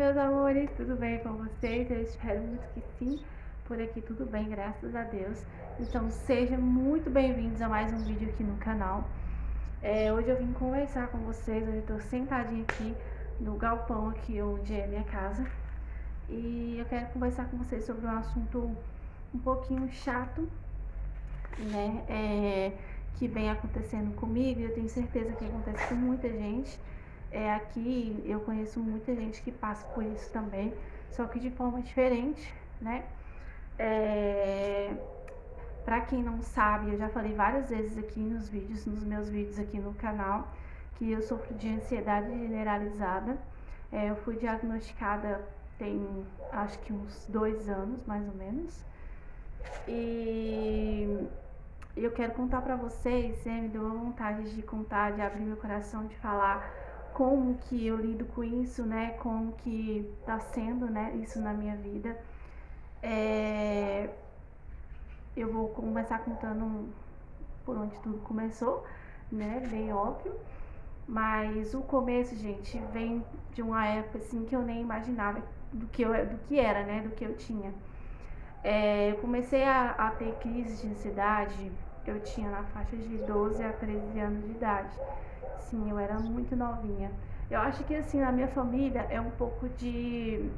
meus amores, tudo bem com vocês? Eu espero muito que sim. Por aqui tudo bem, graças a Deus. Então sejam muito bem-vindos a mais um vídeo aqui no canal. Hoje eu vim conversar com vocês. Hoje eu tô sentadinha aqui no galpão aqui onde é minha casa. E eu quero conversar com vocês sobre um assunto um pouquinho chato, né? Que vem acontecendo comigo e eu tenho certeza que acontece com muita gente. Aqui eu conheço muita gente que passa por isso também, só que de forma diferente, né? Pra quem não sabe, eu já falei várias vezes aqui nos meus vídeos aqui no canal, que eu sofro de ansiedade generalizada. Eu fui diagnosticada tem acho que uns 2 anos, mais ou menos. E eu quero contar pra vocês, me deu uma vontade de contar, de abrir meu coração, de falar como que eu lido com isso, né? Como que tá sendo, né? Isso na minha vida. Eu vou começar contando por onde tudo começou, né? Bem óbvio. Mas o começo, gente, vem de uma época assim que eu nem imaginava do que era, né? Do que eu tinha. Eu comecei a ter crise de ansiedade, eu tinha na faixa de 12 a 13 anos de idade. Sim, eu era muito novinha. Eu acho que assim, na minha família é um pouco de,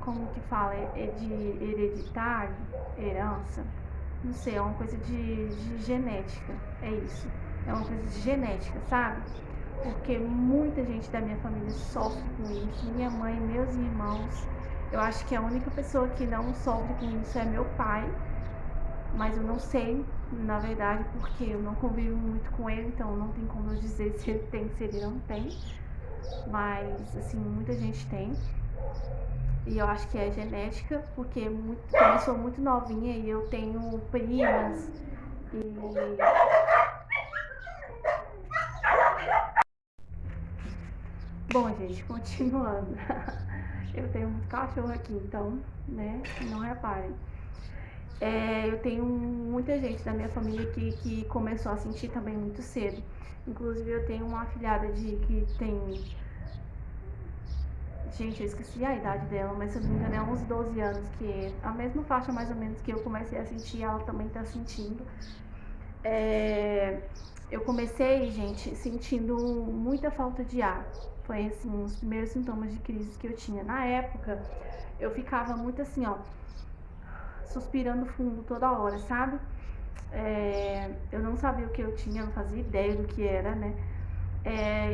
como que fala, de hereditário, herança, não sei, é uma coisa de genética, é isso. É uma coisa de genética, sabe? Porque muita gente da minha família sofre com isso, minha mãe, meus irmãos. Eu acho que a única pessoa que não sofre com isso é meu pai, mas eu não sei, na verdade, porque eu não convivo muito com ele, então não tem como eu dizer se ele tem, se ele não tem. Mas, assim, muita gente tem. E eu acho que é genética, porque eu sou muito novinha e eu tenho primas e... Bom, gente, continuando. Eu tenho muito cachorro aqui, então, né, não reparem. Eu tenho muita gente da minha família que começou a sentir também muito cedo. Inclusive eu tenho uma afilhada que tem... Gente, eu esqueci a idade dela, mas se eu não me engano é uns 12 anos, que é a mesma faixa mais ou menos que eu comecei a sentir, ela também tá sentindo. Eu comecei, gente, sentindo muita falta de ar. Foi assim, os primeiros sintomas de crise que eu tinha. Na época, eu ficava muito assim, ó, suspirando fundo toda hora, sabe? Eu não sabia o que eu tinha, não fazia ideia do que era, né?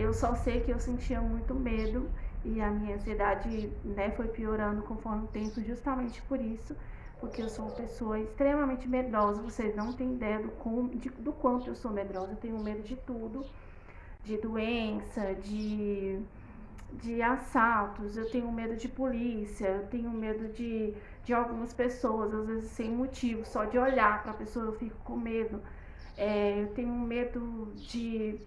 Eu só sei que eu sentia muito medo e a minha ansiedade, né, foi piorando conforme o tempo, justamente por isso, porque eu sou uma pessoa extremamente medrosa. Vocês não têm ideia do quanto eu sou medrosa. Eu tenho medo de tudo, de doença, de assaltos, eu tenho medo de polícia, eu tenho medo de algumas pessoas, às vezes sem motivo, só de olhar para a pessoa eu fico com medo. Eu tenho medo de,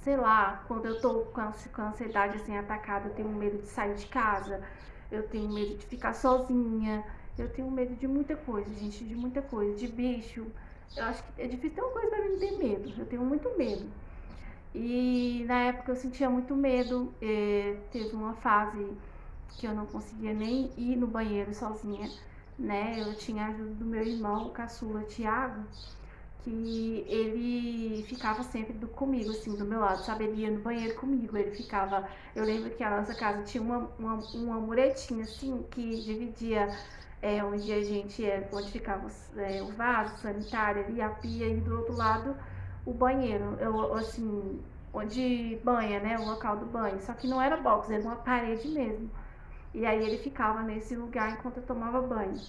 sei lá, quando eu tô com a ansiedade assim atacada, eu tenho medo de sair de casa, eu tenho medo de ficar sozinha, eu tenho medo de muita coisa, gente, de muita coisa, de bicho. Eu acho que é difícil ter uma coisa pra mim ter medo, eu tenho muito medo. E na época eu sentia muito medo, teve uma fase que eu não conseguia nem ir no banheiro sozinha, né? Eu tinha a ajuda do meu irmão, o caçula Thiago, que ele ficava sempre comigo, assim, do meu lado, sabe? Ele ia no banheiro comigo, ele ficava... Eu lembro que a nossa casa tinha uma muretinha, assim, que dividia onde a gente onde ficava o vaso sanitário ali, a pia, e do outro lado o banheiro, assim, onde banha, né? O local do banho. Só que não era box, era uma parede mesmo. E aí ele ficava nesse lugar enquanto eu tomava banho.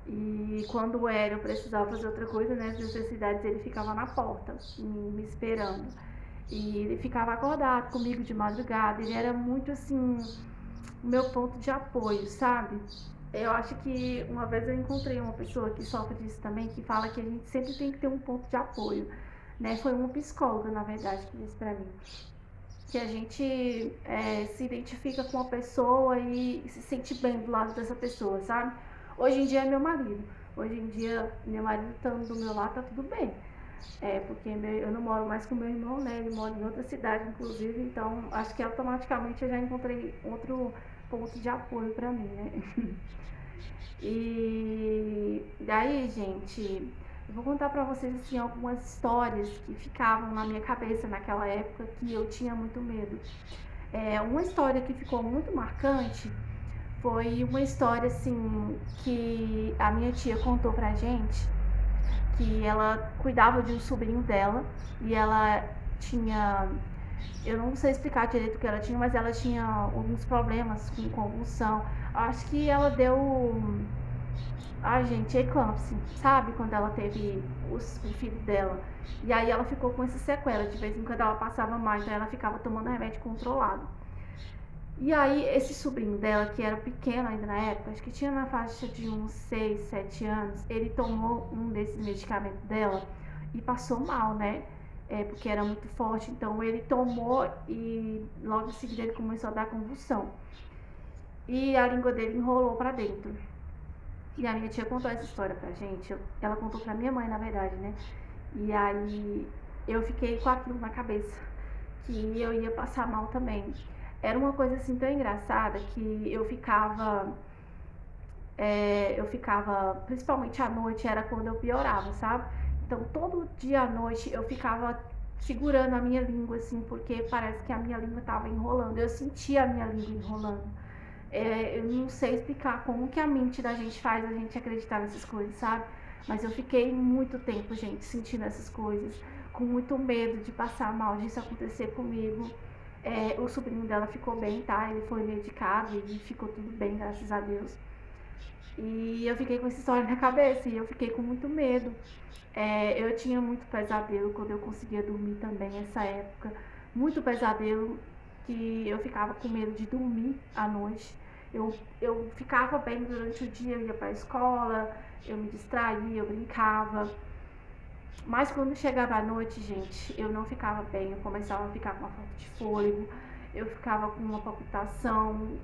E quando o Hélio precisava fazer outra coisa, né, as necessidades, ele ficava na porta, me esperando. E ele ficava acordado comigo de madrugada, ele era muito assim, o meu ponto de apoio, sabe? Eu acho que uma vez eu encontrei uma pessoa que sofre disso também, que fala que a gente sempre tem que ter um ponto de apoio, né? Foi uma psicóloga, na verdade, que disse pra mim. Que a gente se identifica com a pessoa e se sente bem do lado dessa pessoa, sabe? Hoje em dia é meu marido. Hoje em dia, meu marido estando do meu lado, tá tudo bem. Porque eu não moro mais com meu irmão, né? Ele mora em outra cidade, inclusive, então acho que automaticamente eu já encontrei outro ponto de apoio pra mim, né? E daí, gente, eu vou contar pra vocês assim algumas histórias que ficavam na minha cabeça naquela época que eu tinha muito medo. Uma história que ficou muito marcante foi uma história assim que a minha tia contou pra gente, que ela cuidava de um sobrinho dela e ela tinha, eu não sei explicar direito o que ela tinha, mas ela tinha alguns problemas com convulsão. Acho que ela deu, gente, eclâmpsia, sabe? Quando ela teve o filho dela. E aí ela ficou com essa sequela, de vez em quando ela passava mal, então ela ficava tomando remédio controlado. E aí, esse sobrinho dela, que era pequeno ainda na época, acho que tinha na faixa de uns 6, 7 anos, ele tomou um desses medicamentos dela e passou mal, né? Porque era muito forte, então ele tomou e logo em seguida ele começou a dar convulsão. E a língua dele enrolou pra dentro. E a minha tia contou essa história pra gente, ela contou pra minha mãe, na verdade, né? E aí eu fiquei com aquilo na cabeça, que eu ia passar mal também. Era uma coisa assim tão engraçada que eu ficava, principalmente à noite, era quando eu piorava, sabe? Então todo dia à noite eu ficava segurando a minha língua assim, porque parece que a minha língua estava enrolando, eu sentia a minha língua enrolando. Eu não sei explicar como que a mente da gente faz a gente acreditar nessas coisas, sabe? Mas eu fiquei muito tempo, gente, sentindo essas coisas, com muito medo de passar mal, disso acontecer comigo. O sobrinho dela ficou bem, tá? Ele foi medicado e ficou tudo bem, graças a Deus. E eu fiquei com essa história na cabeça e eu fiquei com muito medo. Eu tinha muito pesadelo quando eu conseguia dormir também nessa época. Muito pesadelo que eu ficava com medo de dormir à noite. Eu ficava bem durante o dia, eu ia pra escola, eu me distraía, eu brincava. Mas quando chegava a noite, gente, eu não ficava bem, eu começava a ficar com uma falta de fôlego, eu ficava com uma palpitação,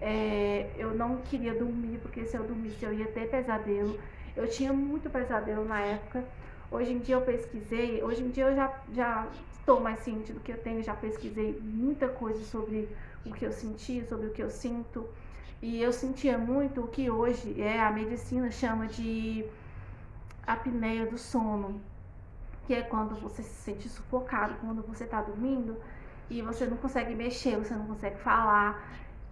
eu não queria dormir, porque se eu dormisse eu ia ter pesadelo. Eu tinha muito pesadelo na época. Hoje em dia eu pesquisei, hoje em dia eu já estou mais ciente do que eu tenho, já pesquisei muita coisa sobre o que eu sentia, sobre o que eu sinto. E eu sentia muito o que hoje a medicina chama de apneia do sono, que é quando você se sente sufocado, quando você tá dormindo e você não consegue mexer, você não consegue falar.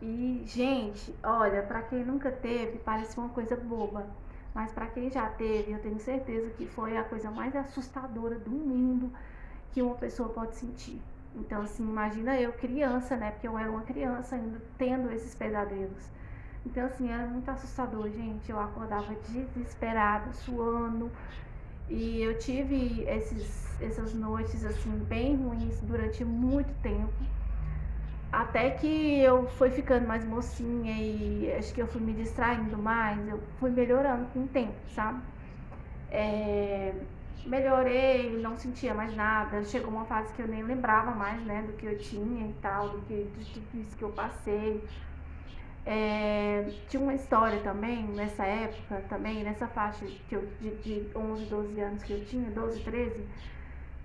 E, gente, olha, pra quem nunca teve, parece uma coisa boba. Mas pra quem já teve, eu tenho certeza que foi a coisa mais assustadora do mundo que uma pessoa pode sentir. Então, assim, imagina eu criança, né? Porque eu era uma criança ainda tendo esses pesadelos. Então, assim, era muito assustador, gente. Eu acordava desesperada, suando, e eu tive essas noites assim bem ruins durante muito tempo. Até que eu fui ficando mais mocinha e acho que eu fui me distraindo mais, eu fui melhorando com o tempo, sabe? É, melhorei, não sentia mais nada. Chegou uma fase que eu nem lembrava mais, né, do que eu tinha e tal, de tudo isso que eu passei. Tinha uma história também, nessa época, também, nessa faixa que de 11, 12 anos que eu tinha, 12, 13,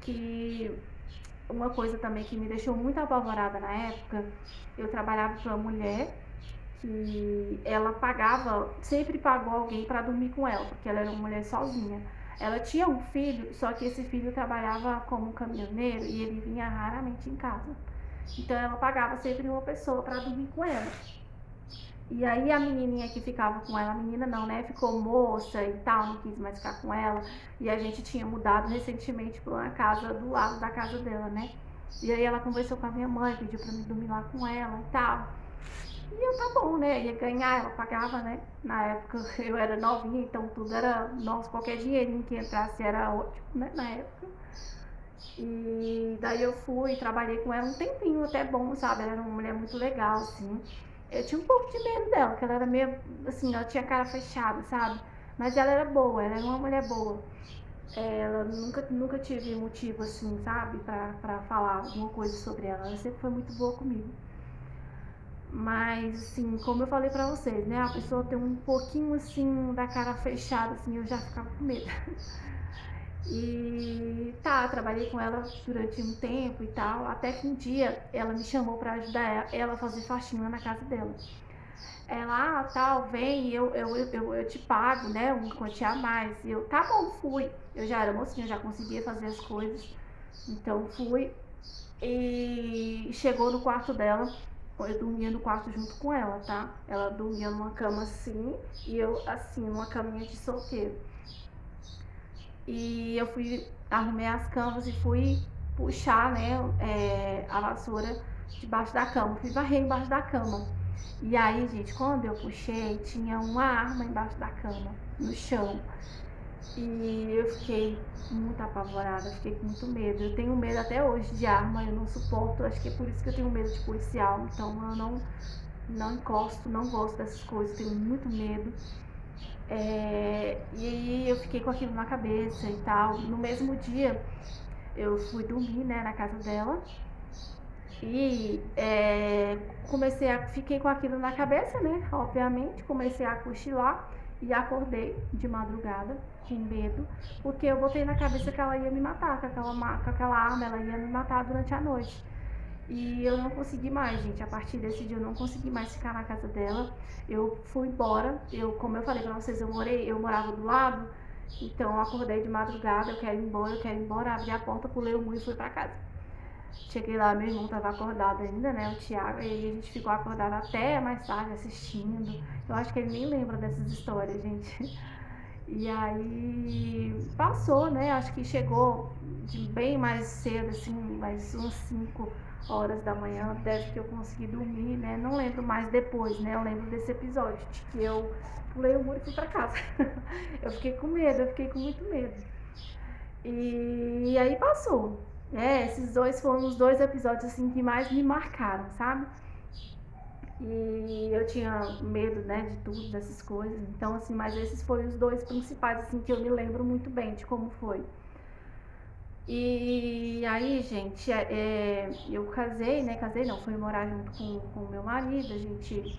que uma coisa também que me deixou muito apavorada na época, eu trabalhava com uma mulher que ela pagava, sempre pagou alguém para dormir com ela, porque ela era uma mulher sozinha. Ela tinha um filho, só que esse filho trabalhava como caminhoneiro e ele vinha raramente em casa. Então ela pagava sempre uma pessoa para dormir com ela. E aí a menininha que ficava com ela, a menina não, né, ficou moça e tal, não quis mais ficar com ela. E a gente tinha mudado recentemente pra uma casa do lado da casa dela, né. E aí ela conversou com a minha mãe, pediu pra mim dormir lá com ela e tal. E eu, tá bom, né, ia ganhar, ela pagava, né. Na época eu era novinha, então tudo era, nossa, qualquer dinheirinho que entrasse era ótimo, né, na época. E daí eu fui, trabalhei com ela um tempinho até bom, sabe? Ela era uma mulher muito legal, assim. Eu tinha um pouco de medo dela, porque ela era meio, assim, ela tinha cara fechada, sabe? Mas ela era boa, ela era uma mulher boa. Ela nunca tive motivo, assim, sabe? Pra falar alguma coisa sobre ela. Ela sempre foi muito boa comigo. Mas, assim, como eu falei pra vocês, né? A pessoa tem um pouquinho, assim, da cara fechada, assim, eu já ficava com medo. E tá, trabalhei com ela durante um tempo e tal, até que um dia ela me chamou pra ajudar ela a fazer faxina na casa dela. Ela, tal, vem, eu te pago, né, uma quantia a mais. E eu, tá bom, fui. Eu já era mocinha, eu já conseguia fazer as coisas. Então fui e chegou no quarto dela. Eu dormia no quarto junto com ela, tá? Ela dormia numa cama assim e eu assim, numa caminha de solteiro. E eu fui, arrumei as camas e fui puxar, né, a vassoura debaixo da cama. Fui varrer embaixo da cama. E aí, gente, quando eu puxei, tinha uma arma embaixo da cama, no chão. E eu fiquei muito apavorada, fiquei com muito medo. Eu tenho medo até hoje de arma, eu não suporto, acho que é por isso que eu tenho medo de policial. Então eu não encosto, não gosto dessas coisas, tenho muito medo. E aí eu fiquei com aquilo na cabeça e tal. No mesmo dia eu fui dormir, né, na casa dela. E fiquei com aquilo na cabeça, né? Obviamente, comecei a cochilar e acordei de madrugada com medo, porque eu botei na cabeça que ela ia me matar, com aquela arma ela ia me matar durante a noite. E eu não consegui mais, gente. A partir desse dia eu não consegui mais ficar na casa dela. Eu fui embora. Como eu falei pra vocês, eu morava do lado. Então eu acordei de madrugada, eu quero ir embora, abri a porta, pulei o muro e fui pra casa. Cheguei lá, meu irmão tava acordado ainda, né, o Thiago, e aí a gente ficou acordado até mais tarde assistindo. Eu acho que ele nem lembra dessas histórias, gente. E aí passou, né, acho que chegou de bem mais cedo, assim, mais umas 5 horas da manhã, deve que eu consegui dormir, né, não lembro mais depois, né, eu lembro desse episódio, de que eu pulei o muro e fui pra casa. Eu fiquei com medo, eu fiquei com muito medo. E aí passou. Esses dois foram os dois episódios assim que mais me marcaram, sabe? E eu tinha medo, né, de tudo, dessas coisas. Então, assim, mas esses foram os dois principais, assim, que eu me lembro muito bem de como foi. E aí, gente, eu casei, né? Casei não, fui morar junto com o meu marido. A gente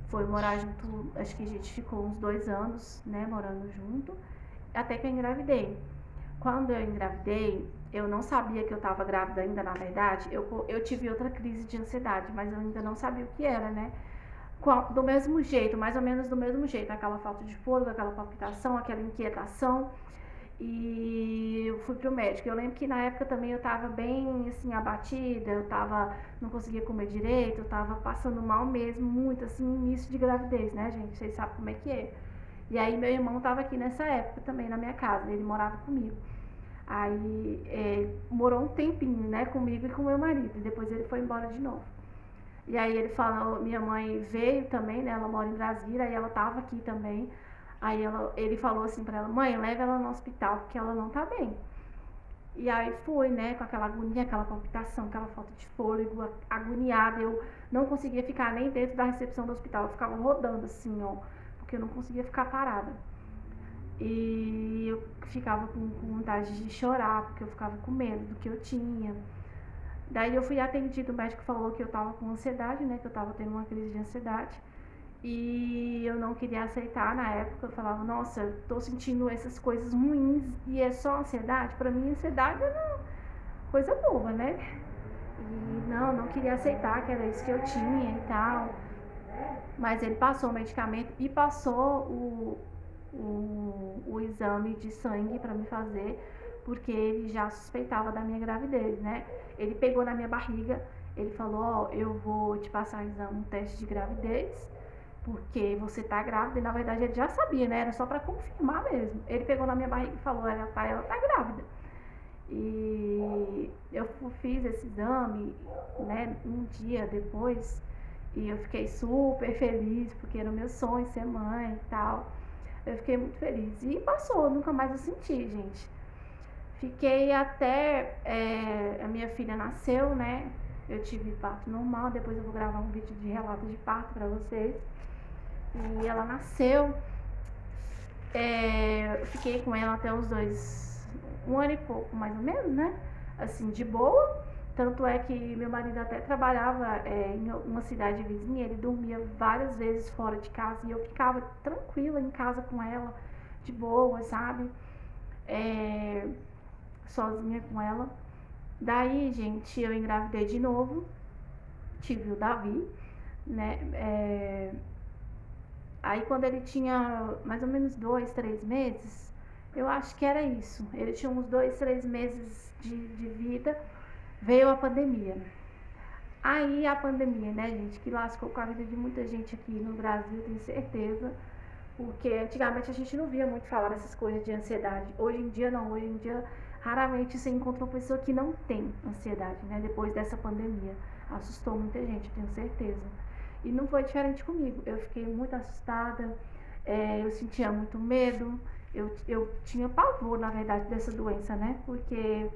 foi morar junto, acho que a gente ficou uns 2 anos, né, morando junto, até que eu engravidei. Quando eu engravidei, eu não sabia que eu estava grávida ainda, na verdade. Eu tive outra crise de ansiedade, mas eu ainda não sabia o que era, né? Do mesmo jeito, mais ou menos do mesmo jeito, aquela falta de fôlego, aquela palpitação, aquela inquietação. E eu fui pro médico. Eu lembro que na época também eu tava bem, assim, abatida, não conseguia comer direito, eu tava passando mal mesmo, muito, assim, início de gravidez, né, gente? Vocês sabem como é que é. E aí meu irmão tava aqui nessa época também na minha casa, ele morava comigo. Aí morou um tempinho, né, comigo e com meu marido, e depois ele foi embora de novo. E aí ele falou, minha mãe veio também, né, ela mora em Brasília, aí ela tava aqui também. Aí ele falou assim pra ela, mãe, leva ela no hospital porque ela não tá bem. E aí fui, né, com aquela agonia, aquela palpitação, aquela falta de fôlego, agoniada. Eu não conseguia ficar nem dentro da recepção do hospital, eu ficava rodando assim, ó, porque eu não conseguia ficar parada. E eu ficava com vontade de chorar, porque eu ficava com medo do que eu tinha. Daí eu fui atendida, o médico falou que eu tava com ansiedade, né, que eu tava tendo uma crise de ansiedade. E eu não queria aceitar na época, eu falava, nossa, eu tô sentindo essas coisas ruins e é só ansiedade. Pra mim, ansiedade era coisa boa, né? E não queria aceitar que era isso que eu tinha e tal. Mas ele passou o medicamento e passou o exame de sangue para me fazer, porque ele já suspeitava da minha gravidez, né? Ele pegou na minha barriga, ele falou, ó, eu vou te passar um teste de gravidez, porque você tá grávida, e na verdade ele já sabia, né? Era só para confirmar mesmo. Ele pegou na minha barriga e falou, ela tá grávida. E eu fiz esse exame, né, um dia depois, e eu fiquei super feliz, porque era o meu sonho ser mãe e tal. Eu fiquei muito feliz. E passou, nunca mais eu senti, gente. Fiquei até a minha filha nasceu, né? Eu tive parto normal, depois eu vou gravar um vídeo de relato de parto pra vocês. E ela nasceu. Eu fiquei com ela até os 1 ano e pouco, mais ou menos, né? Assim, de boa. Tanto é que meu marido até trabalhava em uma cidade vizinha, ele dormia várias vezes fora de casa e eu ficava tranquila em casa com ela, de boa, sabe? sozinha com ela. Daí, gente, eu engravidei de novo, tive o Davi, né? Aí quando ele tinha mais ou menos 2, 3 meses, eu acho que era isso. Ele tinha uns 2, 3 meses de vida, veio a pandemia. Aí a pandemia, né, gente, que lascou com a vida de muita gente aqui no Brasil, tenho certeza. Porque antigamente a gente não via muito falar dessas coisas de ansiedade. Hoje em dia não, hoje em dia raramente você encontra uma pessoa que não tem ansiedade, né? Depois dessa pandemia. Assustou muita gente, tenho certeza. E não foi diferente comigo. Eu fiquei muito assustada, eu sentia muito medo, eu tinha pavor, na verdade, dessa doença, né? Porque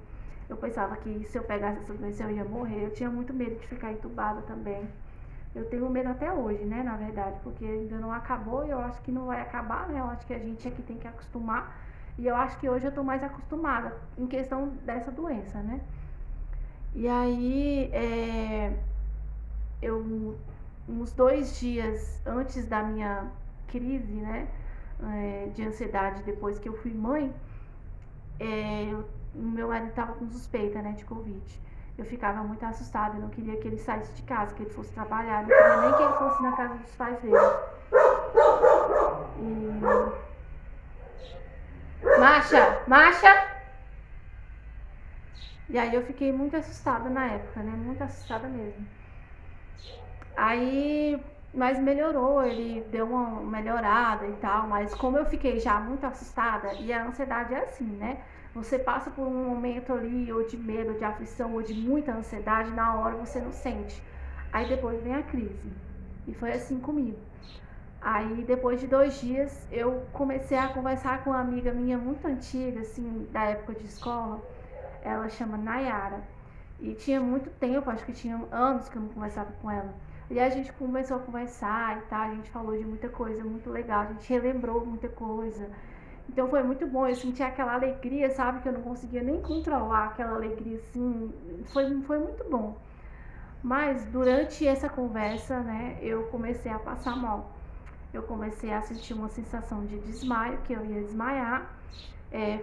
eu pensava que se eu pegasse essa doença eu ia morrer. Eu tinha muito medo de ficar entubada também. Eu tenho medo até hoje, né, na verdade, porque ainda não acabou e eu acho que não vai acabar, né? Eu acho que a gente aqui tem que acostumar. E eu acho que hoje eu tô mais acostumada em questão dessa doença, né? E aí, eu, uns 2 dias antes da minha crise, né, de ansiedade, depois que eu fui mãe, o meu marido tava com suspeita, né, de Covid. Eu ficava muito assustada, eu não queria que ele saísse de casa, que ele fosse trabalhar, não queria nem que ele fosse na casa dos pais dele. E... Marcha! E aí eu fiquei muito assustada na época, né, muito assustada mesmo. Aí, mas melhorou, ele deu uma melhorada e tal, mas como eu fiquei já muito assustada, e a ansiedade é assim, né? Você passa por um momento ali, ou de medo, de aflição, ou de muita ansiedade, na hora você não sente. Aí depois vem a crise. E foi assim comigo. Aí depois de 2 dias eu comecei a conversar com uma amiga minha muito antiga, assim, da época de escola. Ela chama Nayara. E tinha muito tempo, acho que tinha anos que eu não conversava com ela. E a gente começou a conversar e tal, a gente falou de muita coisa muito legal, a gente relembrou muita coisa. Então foi muito bom, eu senti aquela alegria, sabe, que eu não conseguia nem controlar aquela alegria assim, foi muito bom. Mas durante essa conversa, né, eu comecei a passar mal. Eu comecei a sentir uma sensação de desmaio, que eu ia desmaiar,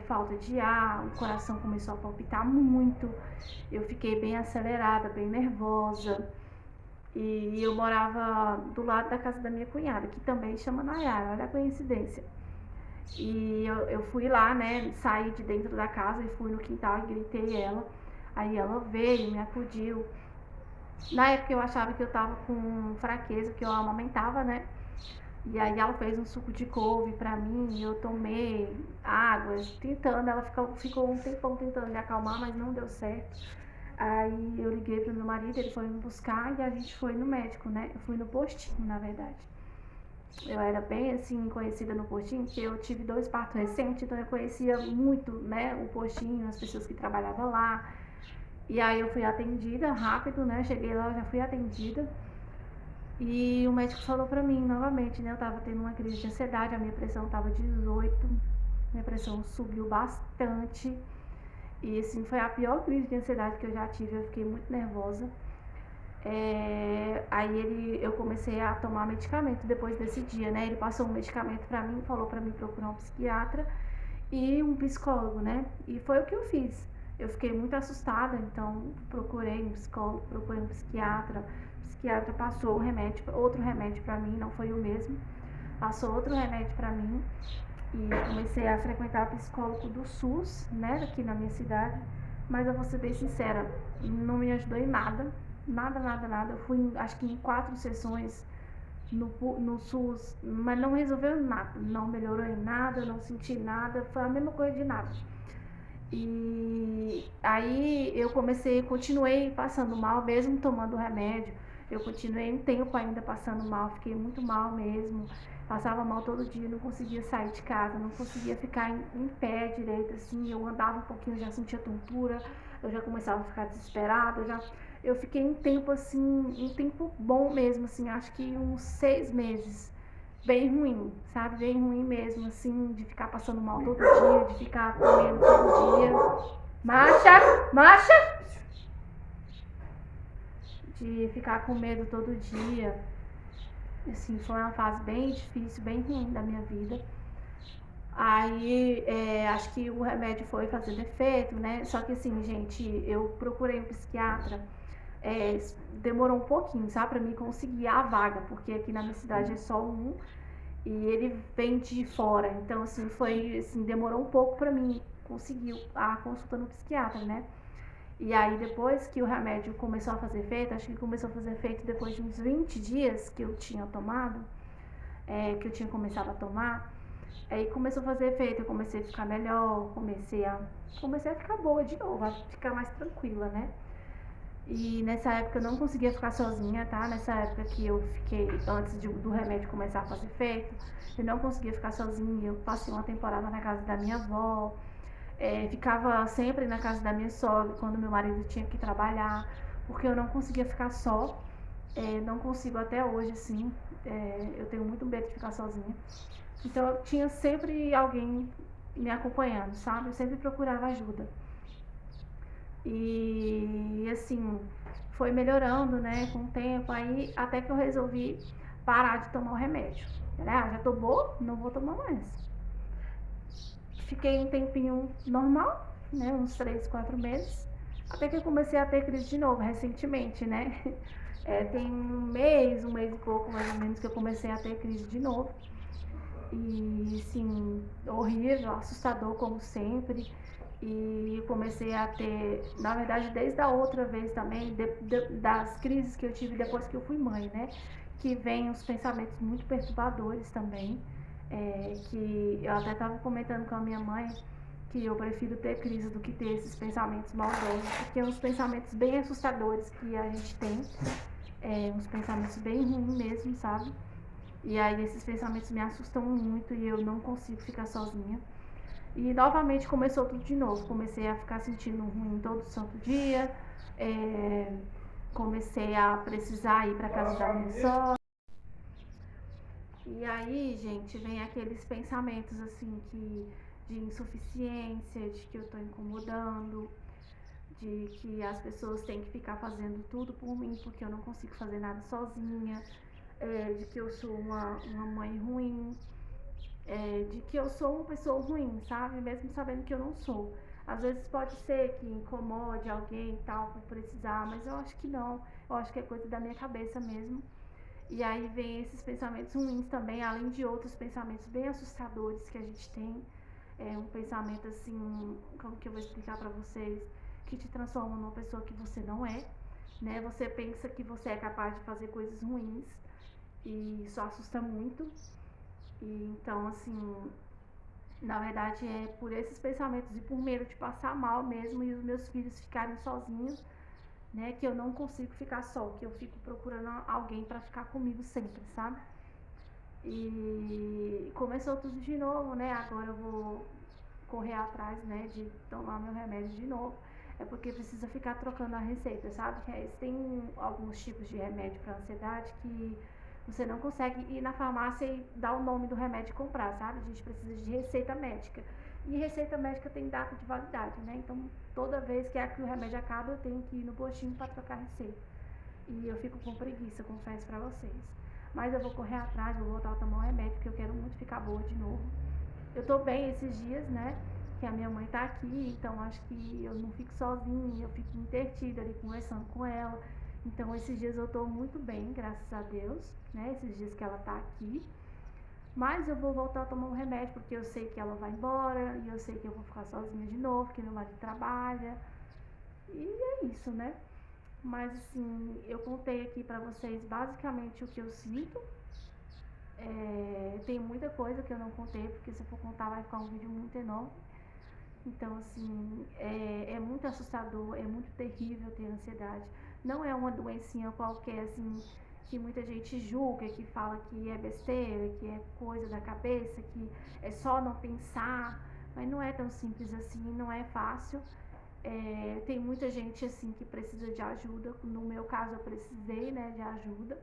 falta de ar, o coração começou a palpitar muito, eu fiquei bem acelerada, bem nervosa. E eu morava do lado da casa da minha cunhada, que também chama Nayara, olha a coincidência. E eu fui lá, né, saí de dentro da casa e fui no quintal e gritei ela. Aí ela veio, me acudiu. Na época eu achava que eu tava com fraqueza, porque eu amamentava, né? E aí ela fez um suco de couve pra mim, e eu tomei água, tentando, ela ficou um tempão tentando me acalmar, mas não deu certo. Aí eu liguei pro meu marido, ele foi me buscar e a gente foi no médico, né? Eu fui no postinho, na verdade. Eu era bem assim conhecida no postinho, porque eu tive 2 partos recentes, então eu conhecia muito, né, o postinho, as pessoas que trabalhavam lá. E aí eu fui atendida rápido, né? Cheguei lá, eu já fui atendida. E o médico falou pra mim novamente, né? Eu tava tendo uma crise de ansiedade, a minha pressão tava 18, minha pressão subiu bastante. E assim, foi a pior crise de ansiedade que eu já tive, eu fiquei muito nervosa. Aí eu comecei a tomar medicamento depois desse dia, né? Ele passou um medicamento pra mim, falou pra mim procurar um psiquiatra e um psicólogo, né? E foi o que eu fiz. Eu fiquei muito assustada, então procurei um psicólogo, procurei um psiquiatra. O psiquiatra passou outro remédio pra mim, não foi o mesmo. Passou outro remédio pra mim e comecei a frequentar o psicólogo do SUS, né, aqui na minha cidade. Mas eu vou ser bem sincera, não me ajudou em nada. Nada. Eu fui, acho que em 4 sessões no SUS, mas não resolveu nada. Não melhorou em nada, não senti nada. Foi a mesma coisa de nada. E aí eu continuei passando mal, mesmo tomando remédio. Eu continuei um tempo ainda passando mal, fiquei muito mal mesmo. Passava mal todo dia, não conseguia sair de casa, não conseguia ficar em pé direito, assim. Eu andava um pouquinho, já sentia tontura, eu já começava a ficar desesperada, eu fiquei um tempo assim, um tempo bom mesmo, assim, acho que uns 6 meses bem ruim, sabe? Bem ruim mesmo, assim, de ficar passando mal todo dia, de ficar comendo todo dia. Marcha! De ficar com medo todo dia. Assim, foi uma fase bem difícil, bem ruim da minha vida. Aí, acho que o remédio foi fazendo efeito, né? Só que assim, gente, eu procurei um psiquiatra, é, demorou um pouquinho, sabe, pra mim conseguir a vaga, porque aqui na minha cidade é só um e ele vem de fora. Então, assim, foi, assim, demorou um pouco pra mim conseguir a consulta no psiquiatra, né? E aí, depois que o remédio começou a fazer efeito, acho que começou a fazer efeito depois de uns 20 dias que eu tinha tomado, que eu tinha começado a tomar. Aí começou a fazer efeito, eu comecei a ficar melhor, comecei a ficar boa de novo, a ficar mais tranquila, né? E nessa época eu não conseguia ficar sozinha, tá? Nessa época que eu fiquei, do remédio começar a fazer efeito, eu não conseguia ficar sozinha. Eu passei uma temporada na casa da minha avó, ficava sempre na casa da minha sogra quando meu marido tinha que trabalhar, porque eu não conseguia ficar só. Não consigo até hoje, assim. Eu tenho muito medo de ficar sozinha. Então eu tinha sempre alguém me acompanhando, sabe? Eu sempre procurava ajuda. E assim, foi melhorando, né, com o tempo, aí até que eu resolvi parar de tomar o remédio. Já tô boa, não vou tomar mais. Fiquei um tempinho normal, né, uns 3, 4 meses, até que eu comecei a ter crise de novo, recentemente, né. Tem um mês e pouco mais ou menos que eu comecei a ter crise de novo. E sim, horrível, assustador como sempre. E comecei a ter, na verdade, desde a outra vez também, das crises que eu tive depois que eu fui mãe, né? Que vem os pensamentos muito perturbadores também. Que eu até estava comentando com a minha mãe que eu prefiro ter crise do que ter esses pensamentos maldosos, porque uns pensamentos bem assustadores que a gente tem, uns pensamentos bem ruins mesmo, sabe? E aí esses pensamentos me assustam muito e eu não consigo ficar sozinha. E novamente começou tudo de novo. Comecei a ficar sentindo ruim todo santo dia. É, comecei a precisar ir para casa da minha sogra. E aí, gente, vem aqueles pensamentos assim de insuficiência, de que eu tô incomodando, de que as pessoas têm que ficar fazendo tudo por mim porque eu não consigo fazer nada sozinha, de que eu sou uma mãe ruim, de que eu sou uma pessoa ruim, sabe? Mesmo sabendo que eu não sou. Às vezes pode ser que incomode alguém e tal por precisar, mas eu acho que não. Eu acho que é coisa da minha cabeça mesmo. E aí vem esses pensamentos ruins também, além de outros pensamentos bem assustadores que a gente tem. Um pensamento assim, como que eu vou explicar pra vocês? Que te transforma numa pessoa que você não é, né? Você pensa que você é capaz de fazer coisas ruins e isso assusta muito. E então, assim, na verdade é por esses pensamentos e por medo de passar mal mesmo e os meus filhos ficarem sozinhos, né, que eu não consigo ficar só, que eu fico procurando alguém para ficar comigo sempre, sabe? E começou tudo de novo, né? Agora eu vou correr atrás, né, de tomar meu remédio de novo. É porque precisa ficar trocando a receita, sabe? Tem alguns tipos de remédio para ansiedade que você não consegue ir na farmácia e dar o nome do remédio e comprar, sabe? A gente precisa de receita médica. E receita médica tem data de validade, né? Então, toda vez que o remédio acaba, eu tenho que ir no postinho para trocar a receita. E eu fico com preguiça, confesso pra vocês. Mas eu vou correr atrás, vou voltar a tomar o remédio, porque eu quero muito ficar boa de novo. Eu tô bem esses dias, né? Que a minha mãe tá aqui, então acho que eu não fico sozinha, eu fico intertida ali conversando com ela. Então esses dias eu tô muito bem, graças a Deus, né? Esses dias que ela tá aqui. Mas eu vou voltar a tomar um remédio, porque eu sei que ela vai embora, e eu sei que eu vou ficar sozinha de novo, que meu marido trabalha. E é isso, né? Mas assim, eu contei aqui pra vocês basicamente o que eu sinto. Tem muita coisa que eu não contei, porque se eu for contar vai ficar um vídeo muito enorme. Então, assim, é muito assustador, é muito terrível ter ansiedade. Não é uma doencinha qualquer, assim, que muita gente julga, que fala que é besteira, que é coisa da cabeça, que é só não pensar. Mas não é tão simples assim, não é fácil. Tem muita gente, assim, que precisa de ajuda. No meu caso, eu precisei, né, de ajuda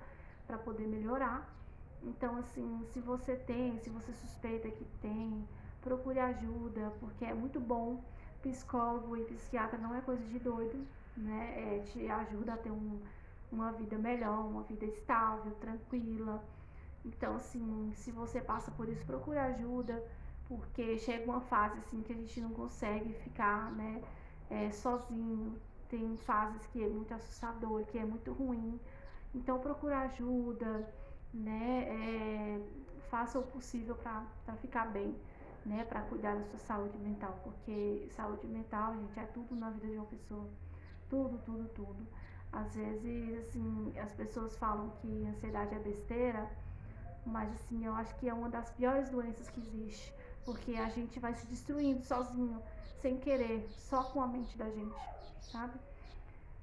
para poder melhorar. Então, assim, se você suspeita que tem, procure ajuda, porque é muito bom. Psicólogo e psiquiatra não é coisa de doido, né? Te ajuda a ter uma vida melhor, uma vida estável, tranquila. Então, assim, se você passa por isso, procure ajuda, porque chega uma fase assim que a gente não consegue ficar, né, sozinho. Tem fases que é muito assustador, que é muito ruim. Então procura ajuda, né? Faça o possível para ficar bem, né? Para cuidar da sua saúde mental, porque saúde mental, gente, é tudo na vida de uma pessoa. Tudo, tudo, tudo. Às vezes, assim, as pessoas falam que ansiedade é besteira, mas assim, eu acho que é uma das piores doenças que existe, porque a gente vai se destruindo sozinho, sem querer, só com a mente da gente, sabe?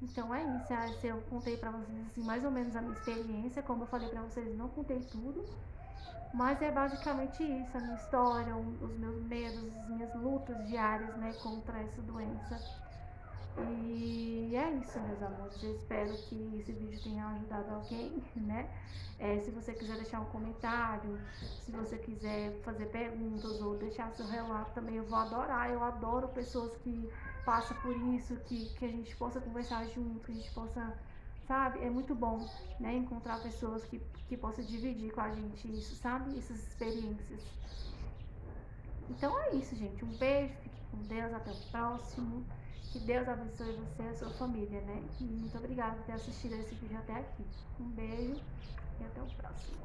Então é isso, eu contei pra vocês assim, mais ou menos a minha experiência, como eu falei pra vocês, não contei tudo, mas é basicamente isso, a minha história, os meus medos, as minhas lutas diárias, né, contra essa doença. E é isso, meus amores. Eu espero que esse vídeo tenha ajudado alguém, né? Se você quiser deixar um comentário, se você quiser fazer perguntas ou deixar seu relato também, eu vou adorar. Eu adoro pessoas que passam por isso, que a gente possa conversar junto, que a gente possa, sabe? É muito bom, né? Encontrar pessoas que possam dividir com a gente isso, sabe? Essas experiências. Então é isso, gente. Um beijo, fique com Deus, até o próximo. Que Deus abençoe você e a sua família, né? E muito obrigada por ter assistido esse vídeo até aqui. Um beijo e até o próximo.